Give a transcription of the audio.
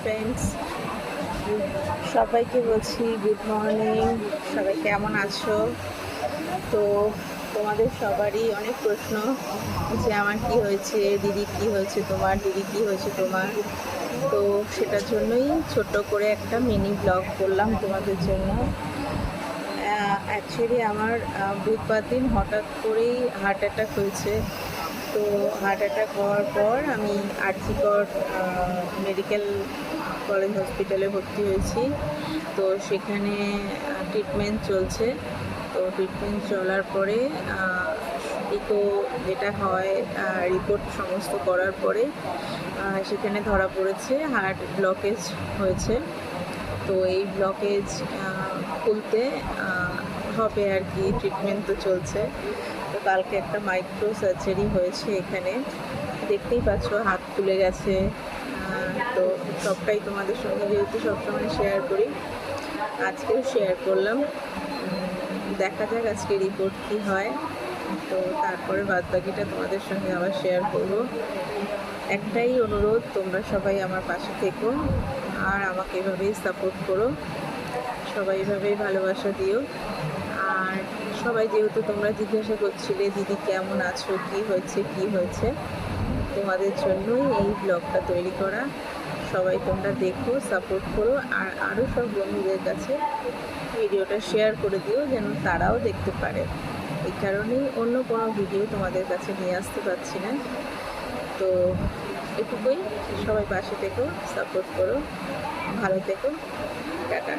Friends, সবাইকে বলছি good morning. সবাই কেমন আছো? তো তোমাদের সবারই অনেক প্রশ্ন যে আমার কি হয়েছে, দিদি কি হয়েছে তোমার, দিদি কি হয়েছে তোমার। তো সেটার জন্যই ছোট্ট করে একটা মিনি ব্লগ করলাম তোমাদের জন্য। অ্যাকচুয়ালি আমার বুধবার দিন হঠাৎ করেই হার্ট অ্যাটাক হয়েছে। তো হার্ট অ্যাটাক হওয়ার পর আমি আরজিকর মেডিকেল কলেজ হসপিটালে ভর্তি হয়েছি। তো সেখানে ট্রিটমেন্ট চলছে। তো ট্রিটমেন্ট চলার পরে ইকো যেটা হয়, রিপোর্ট সমস্ত করার পরে সেখানে ধরা পড়েছে হার্ট ব্লকেজ হয়েছে। তো এই ব্লকেজ খুলতে হবে আর কি, ট্রিটমেন্ট তো চলছে। তো কালকে একটা মাইক্রো সার্জারি হয়েছে এখানে, দেখতেই পাচ্ছ হাত ফুলে গেছে। তো সবটাই তোমাদের সঙ্গে যেহেতু সবসময় শেয়ার করি, আজকেও শেয়ার করলাম। দেখা যাক আজকে রিপোর্ট কী হয়। তো তারপরে বাদবাকিটা তোমাদের সঙ্গে আবার শেয়ার করব। একটাই অনুরোধ, তোমরা সবাই আমার পাশে থেকো আর আমাকে এভাবেই সাপোর্ট করো, সবাই এভাবেই ভালোবাসা দিও। আর সবাই যেহেতু তোমরা জিজ্ঞাসা করছিলে দিদি কেমন আছো, কি হয়েছে, তোমাদের জন্যই এই ব্লগটা তৈরি করা। সবাই তোমরা দেখো, সাপোর্ট করো, আর আরও সব বন্ধুদের কাছে ভিডিওটা শেয়ার করে দিও যেন তারাও দেখতে পারে। এই কারণেই অন্য কোনো ভিডিও তোমাদের কাছে নিয়ে আসতে পারছি না। তো এটুকুই, সবাই পাশে থেকো, সাপোর্ট করো, ভালো থেকো, টাটা।